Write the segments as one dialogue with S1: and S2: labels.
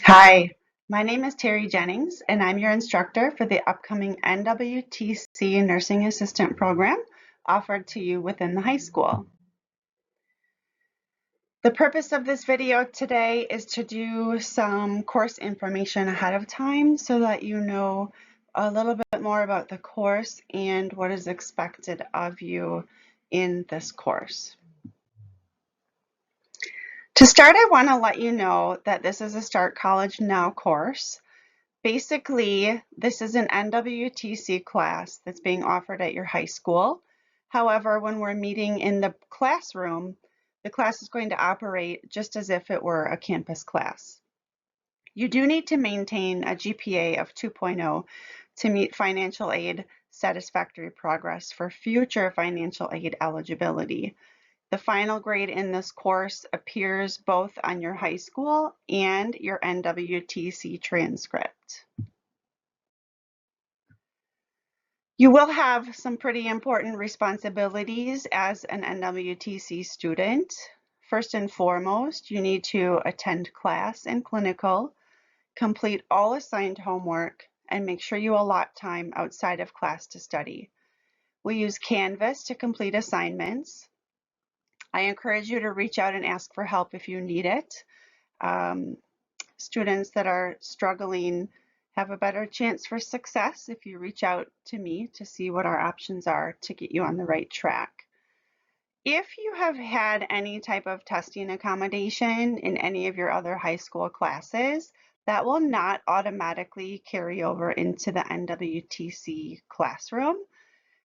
S1: Hi, my name is Terry Jennings, and I'm your instructor for the upcoming NWTC Nursing Assistant program offered to you within the high school. The purpose of this video today is to do some course information ahead of time so that you know a little bit more about the course and what is expected of you in this course. To start, I want to let you know that this is a Start College Now course. Basically, this is an NWTC class that's being offered at your high school. However, when we're meeting in the classroom, the class is going to operate just as if it were a campus class. You do need to maintain a GPA of 2.0 to meet financial aid satisfactory progress for future financial aid eligibility. The final grade in this course appears both on your high school and your NWTC transcript. You will have some pretty important responsibilities as an NWTC student. First and foremost, you need to attend class and clinical, complete all assigned homework, and make sure you allot time outside of class to study. We use Canvas to complete assignments. I encourage you to reach out and ask for help if you need it. Students that are struggling have a better chance for success if you reach out to me to see what our options are to get you on the right track. If you have had any type of testing accommodation in any of your other high school classes, that will not automatically carry over into the NWTC classroom.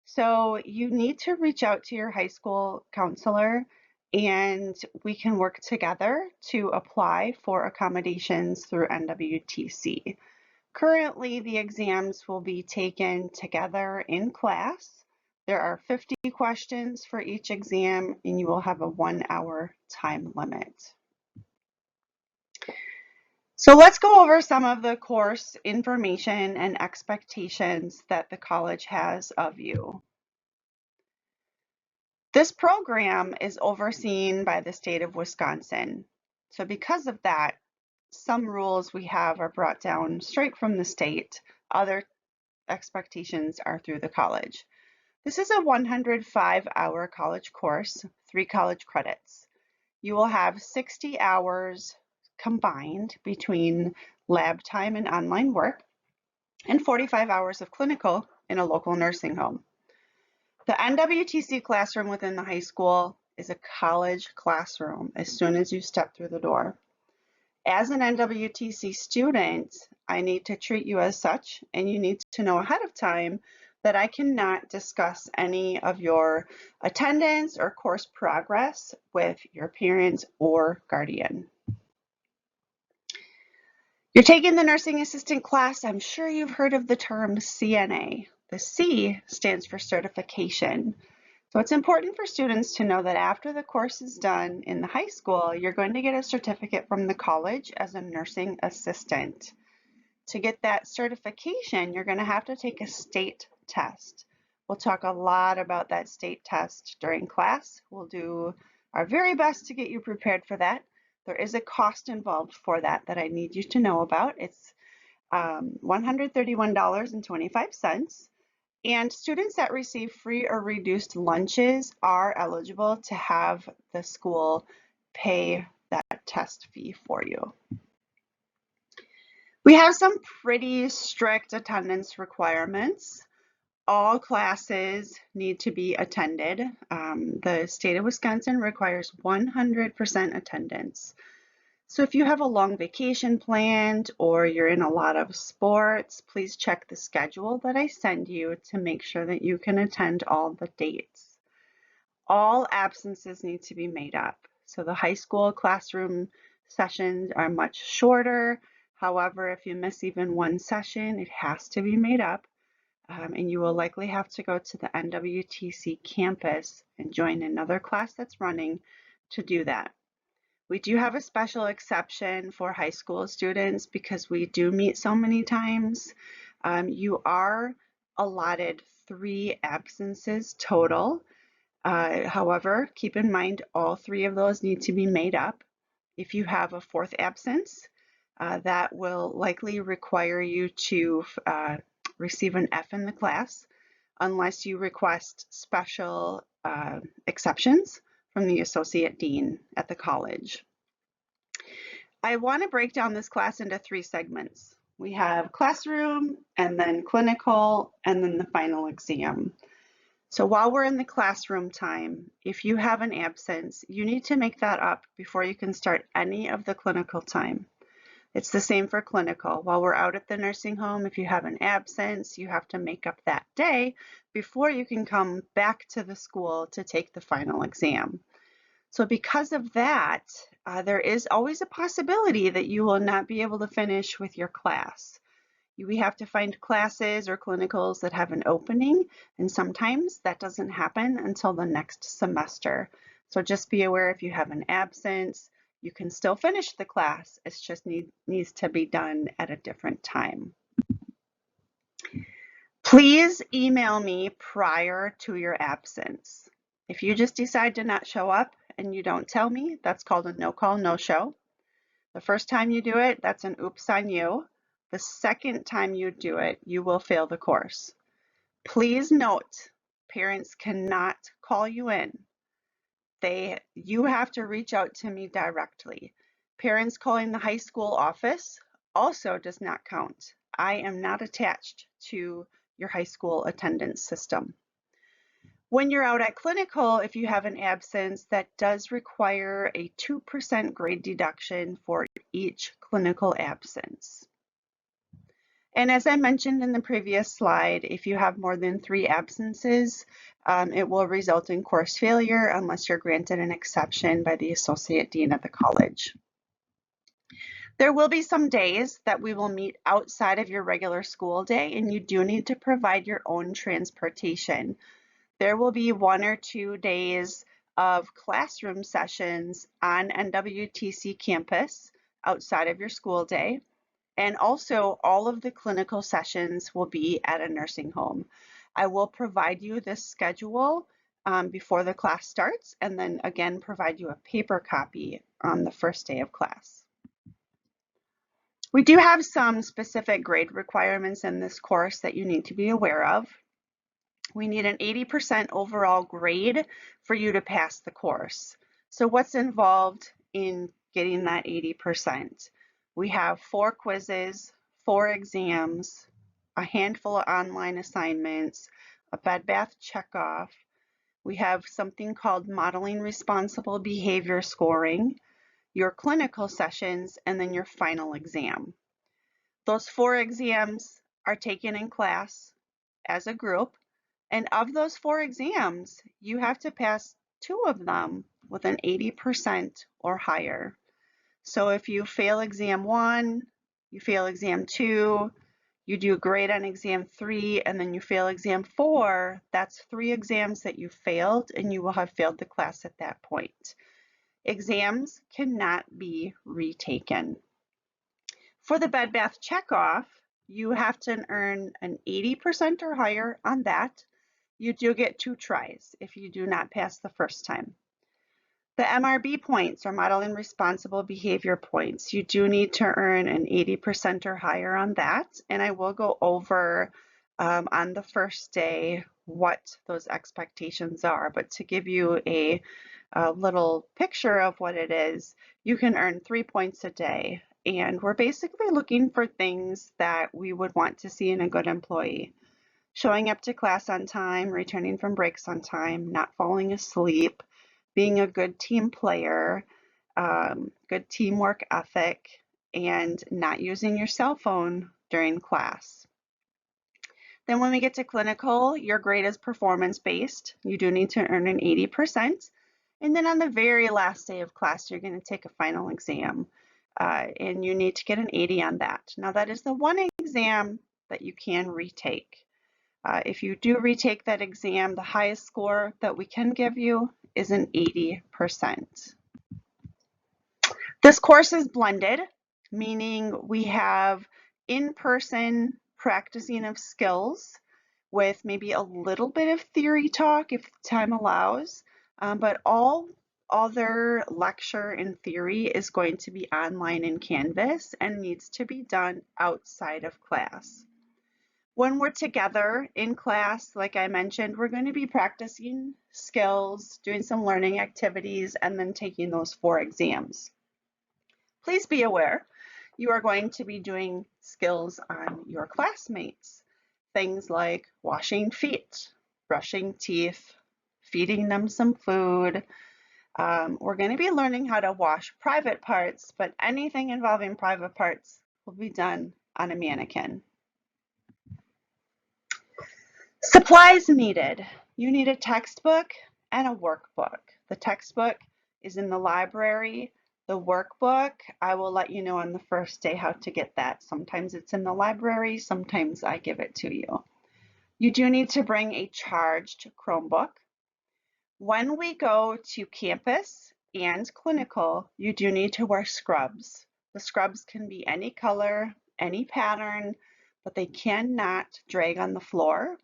S1: So you need to reach out to your high school counselor and we can work together to apply for accommodations through NWTC. Currently, the exams will be taken together in class. There are 50 questions for each exam and you will have a 1-hour time limit. So let's go over some of the course information and expectations that the college has of you. This program is overseen by the state of Wisconsin. So because of that, some rules we have are brought down straight from the state. Other expectations are through the college. This is a 105-hour college course, 3 college credits. You will have 60 hours combined between lab time and online work, and 45 hours of clinical in a local nursing home. The NWTC classroom within the high school is a college classroom as soon as you step through the door. As an NWTC student, I need to treat you as such, and you need to know ahead of time that I cannot discuss any of your attendance or course progress with your parent or guardian. You're taking the nursing assistant class. I'm sure you've heard of the term CNA. The C stands for certification. So it's important for students to know that after the course is done in the high school, you're going to get a certificate from the college as a nursing assistant. To get that certification, you're going to have to take a state test. We'll talk a lot about that state test during class. We'll do our very best to get you prepared for that. There is a cost involved for that I need you to know about. It's $131.25. And students that receive free or reduced lunches are eligible to have the school pay that test fee for you. We have some pretty strict attendance requirements. All classes need to be attended. The state of Wisconsin requires 100% attendance. So if you have a long vacation planned or you're in a lot of sports, please check the schedule that I send you to make sure that you can attend all the dates. All absences need to be made up. So the high school classroom sessions are much shorter. However, if you miss even one session, it has to be made up. And you will likely have to go to the NWTC campus and join another class that's running to do that. We do have a special exception for high school students because we do meet so many times. You are allotted 3 absences total. However, keep in mind all 3 of those need to be made up. If you have a 4th absence, That will likely require you to receive an F in the class unless you request special exceptions from the associate dean at the college. I want to break down this class into 3 segments. We have classroom, and then clinical, and then the final exam. So while we're in the classroom time, if you have an absence, you need to make that up before you can start any of the clinical time. It's the same for clinical. While we're out at the nursing home, if you have an absence, you have to make up that day before you can come back to the school to take the final exam. So because of that, there is always a possibility that you will not be able to finish with your class. We have to find classes or clinicals that have an opening, and sometimes that doesn't happen until the next semester. So just be aware, if you have an absence, you can still finish the class. It just needs to be done at a different time. Please email me prior to your absence. If you just decide to not show up and you don't tell me, that's called a no call, no show. The first time you do it, that's an oops on you. The second time you do it, you will fail the course. Please note, parents cannot call you in. You have to reach out to me directly. Parents calling the high school office also does not count. I am not attached to your high school attendance system. When you're out at clinical, if you have an absence, that does require a 2% grade deduction for each clinical absence. And as I mentioned in the previous slide, if you have more than 3 absences, it will result in course failure unless you're granted an exception by the associate dean of the college. There will be some days that we will meet outside of your regular school day, and you do need to provide your own transportation. There will be 1 or 2 days of classroom sessions on NWTC campus outside of your school day. And also, all of the clinical sessions will be at a nursing home. I will provide you this schedule before the class starts, and then again provide you a paper copy on the first day of class. We do have some specific grade requirements in this course that you need to be aware of. We need an 80% overall grade for you to pass the course. So what's involved in getting that 80%? We have 4 quizzes, 4 exams, a handful of online assignments, a bed bath checkoff. We have something called modeling responsible behavior scoring, your clinical sessions, and then your final exam. Those 4 exams are taken in class as a group, and of those 4 exams, you have to pass 2 of them with an 80% or higher. So if you fail exam 1, you fail exam 2, you do great on exam 3, and then you fail exam 4, that's 3 exams that you failed, and you will have failed the class at that point. Exams cannot be retaken. For the bed bath checkoff, you have to earn an 80% or higher on that. You do get 2 tries if you do not pass the first time. The MRB points, or modeling responsible behavior points, you do need to earn an 80% or higher on that, and I will go over on the first day what those expectations are. But to give you a little picture of what it is, you can earn 3 points a day, and we're basically looking for things that we would want to see in a good employee. Showing up to class on time, returning from breaks on time, not falling asleep, being a good team player, good teamwork ethic, and not using your cell phone during class. Then when we get to clinical, your grade is performance-based. You do need to earn an 80%. And then on the very last day of class, you're going to take a final exam, and you need to get an 80 on that. Now that is the one exam that you can retake. If you do retake that exam, the highest score that we can give you is an 80%. This course is blended, meaning we have in-person practicing of skills with maybe a little bit of theory talk if time allows, but all other lecture and theory is going to be online in Canvas and needs to be done outside of class. When we're together in class, like I mentioned, we're going to be practicing skills, doing some learning activities, and then taking those 4 exams. Please be aware, you are going to be doing skills on your classmates. Things like washing feet, brushing teeth, feeding them some food. We're going to be learning how to wash private parts, but anything involving private parts will be done on a mannequin. Supplies needed. You need a textbook and a workbook. The textbook is in the library. The workbook, I will let you know on the first day how to get that. Sometimes it's in the library, sometimes I give it to you. You do need to bring a charged Chromebook. When we go to campus and clinical, you do need to wear scrubs. The scrubs can be any color, any pattern, but they cannot drag on the floor.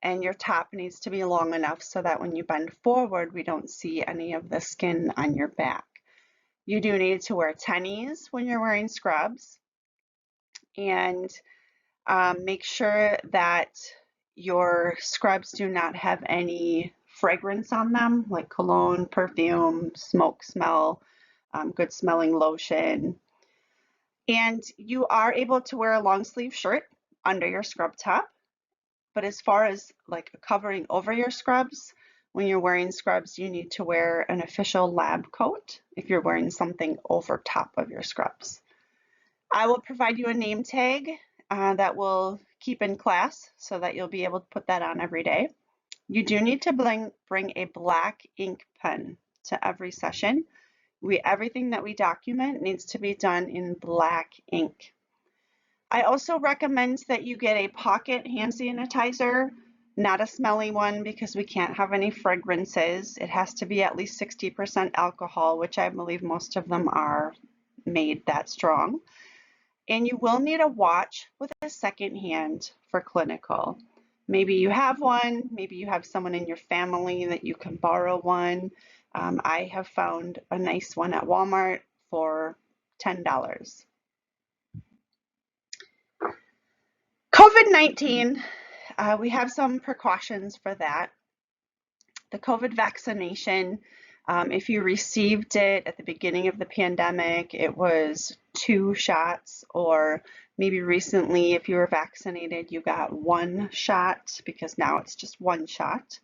S1: And your top needs to be long enough so that when you bend forward, we don't see any of the skin on your back. You do need to wear tennies when you're wearing scrubs, and make sure that your scrubs do not have any fragrance on them, like cologne, perfume, smoke smell, good smelling lotion. And you are able to wear a long sleeve shirt under your scrub top. But as far as like covering over your scrubs, when you're wearing scrubs, you need to wear an official lab coat if you're wearing something over top of your scrubs. I will provide you a name tag that will keep in class so that you'll be able to put that on every day. You do need to bring a black ink pen to every session. Everything that we document needs to be done in black ink. I also recommend that you get a pocket hand sanitizer, not a smelly one because we can't have any fragrances. It has to be at least 60% alcohol, which I believe most of them are made that strong. And you will need a watch with a second hand for clinical. Maybe you have one, maybe you have someone in your family that you can borrow one. I have found a nice one at Walmart for $10. COVID-19, we have some precautions for that. The COVID vaccination, if you received it at the beginning of the pandemic, it was 2 shots, or maybe recently if you were vaccinated, you got 1 shot because now it's just 1 shot.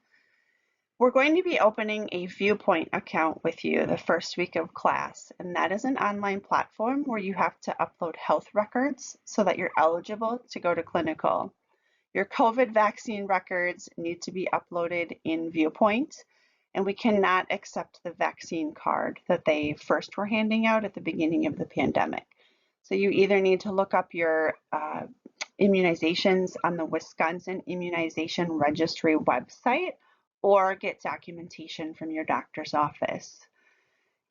S1: We're going to be opening a Viewpoint account with you the first week of class, and that is an online platform where you have to upload health records so that you're eligible to go to clinical. Your COVID vaccine records need to be uploaded in Viewpoint, and we cannot accept the vaccine card that they first were handing out at the beginning of the pandemic. So you either need to look up your immunizations on the Wisconsin Immunization Registry website or get documentation from your doctor's office.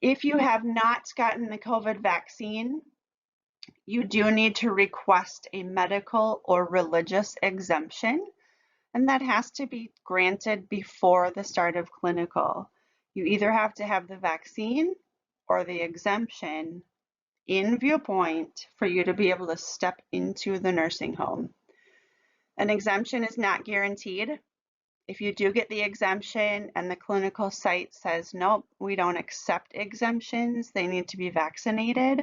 S1: If you have not gotten the COVID vaccine, you do need to request a medical or religious exemption, and that has to be granted before the start of clinical. You either have to have the vaccine or the exemption in Viewpoint for you to be able to step into the nursing home. An exemption is not guaranteed. If you do get the exemption and the clinical site says, nope, we don't accept exemptions, they need to be vaccinated,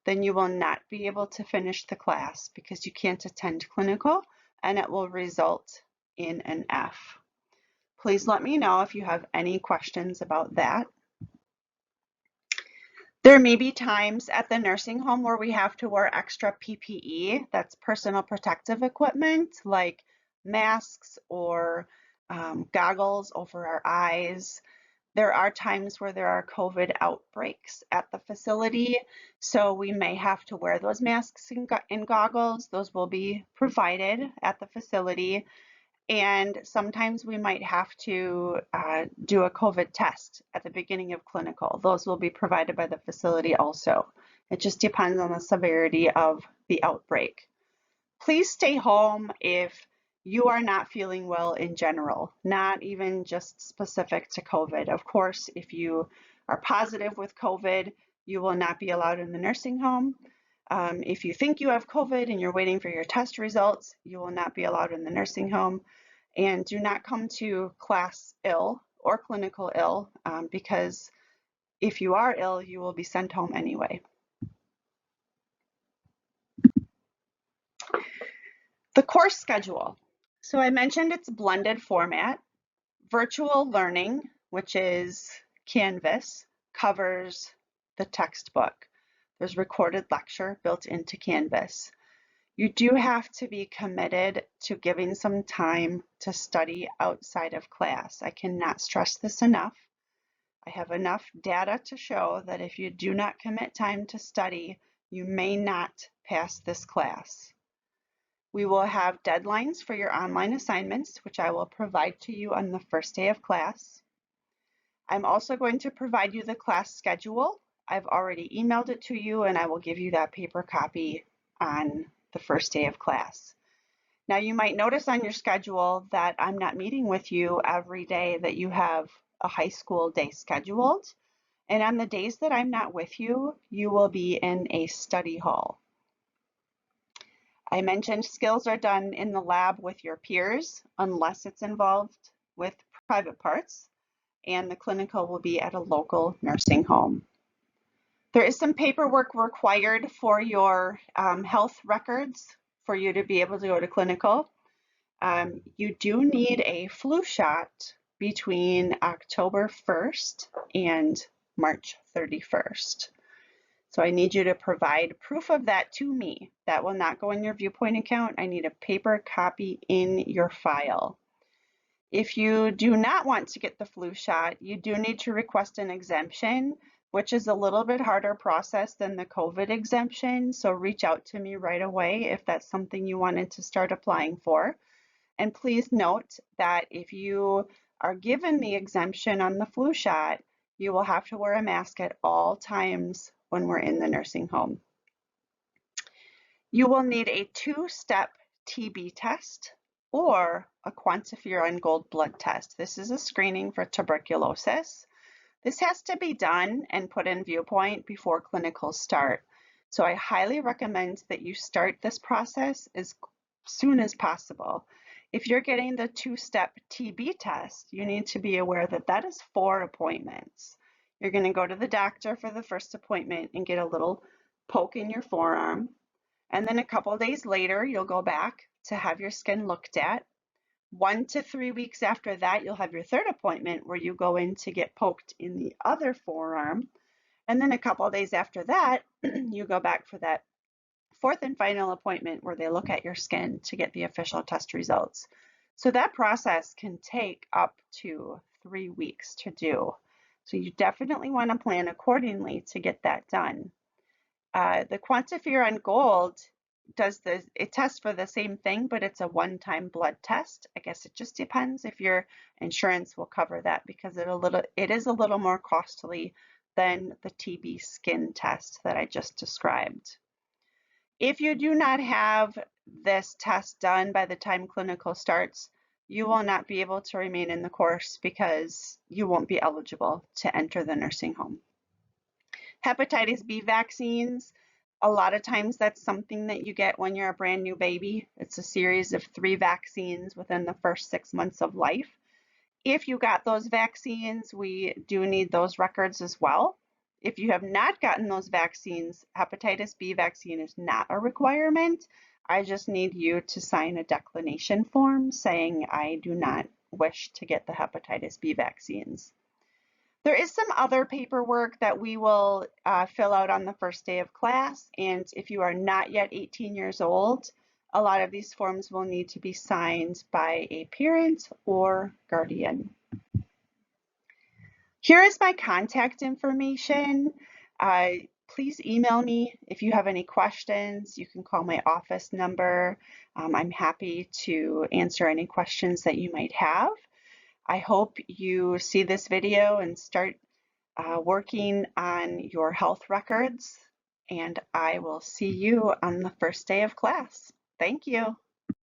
S1: then you will not be able to finish the class because you can't attend clinical and it will result in an F. Please let me know if you have any questions about that. There may be times at the nursing home where we have to wear extra PPE, that's personal protective equipment, like masks or goggles over our eyes. There are times where there are COVID outbreaks at the facility, so we may have to wear those masks and goggles. Those will be provided at the facility. And sometimes we might have to do a COVID test at the beginning of clinical. Those will be provided by the facility also. It just depends on the severity of the outbreak. Please stay home if you are not feeling well in general, not even just specific to COVID. Of course, if you are positive with COVID, you will not be allowed in the nursing home. If you think you have COVID and you're waiting for your test results, you will not be allowed in the nursing home. And do not come to class ill or clinical ill, because if you are ill, you will be sent home anyway. The course schedule. So I mentioned it's blended format. Virtual learning, which is Canvas, covers the textbook. There's recorded lecture built into Canvas. You do have to be committed to giving some time to study outside of class. I cannot stress this enough. I have enough data to show that if you do not commit time to study, you may not pass this class. We will have deadlines for your online assignments, which I will provide to you on the first day of class. I'm also going to provide you the class schedule. I've already emailed it to you, and I will give you that paper copy on the first day of class. Now, you might notice on your schedule that I'm not meeting with you every day that you have a high school day scheduled. And on the days that I'm not with you, you will be in a study hall. I mentioned skills are done in the lab with your peers, unless it's involved with private parts, and the clinical will be at a local nursing home. There is some paperwork required for your health records for you to be able to go to clinical. You do need a flu shot between October 1st and March 31st. So I need you to provide proof of that to me. That will not go in your Viewpoint account. I need a paper copy in your file. If you do not want to get the flu shot, you do need to request an exemption, which is a little bit harder process than the COVID exemption. So reach out to me right away if that's something you wanted to start applying for. And please note that if you are given the exemption on the flu shot, you will have to wear a mask at all times when we're in the nursing home. You will need a 2-step TB test or a quantiferon gold blood test. This is a screening for tuberculosis. This has to be done and put in Viewpoint before clinicals start. So I highly recommend that you start this process as soon as possible. If you're getting the 2-step TB test, you need to be aware that that is 4 appointments. You're going to go to the doctor for the first appointment and get a little poke in your forearm. And then a couple days later, you'll go back to have your skin looked at. 1 to 3 weeks after that, you'll have your third appointment where you go in to get poked in the other forearm. And then a couple of days after that, you go back for that 4th and final appointment where they look at your skin to get the official test results. So that process can take up to 3 weeks to do. So you definitely want to plan accordingly to get that done. The quantiferon gold it tests for the same thing, but it's a one-time blood test. I guess it just depends if your insurance will cover that, because it is a little more costly than the TB skin test that I just described. If you do not have this test done by the time clinical starts, you will not be able to remain in the course because you won't be eligible to enter the nursing home. Hepatitis B vaccines, a lot of times that's something that you get when you're a brand new baby. It's a series of 3 vaccines within the first 6 months of life. If you got those vaccines, we do need those records as well. If you have not gotten those vaccines, hepatitis B vaccine is not a requirement. I just need you to sign a declination form saying I do not wish to get the hepatitis B vaccines. There is some other paperwork that we will fill out on the first day of class, and if you are not yet 18 years old, a lot of these forms will need to be signed by a parent or guardian. Here is my contact information. Please email me if you have any questions. You can call my office number. I'm happy to answer any questions that you might have. I hope you see this video and start working on your health records, and I will see you on the first day of class. Thank you.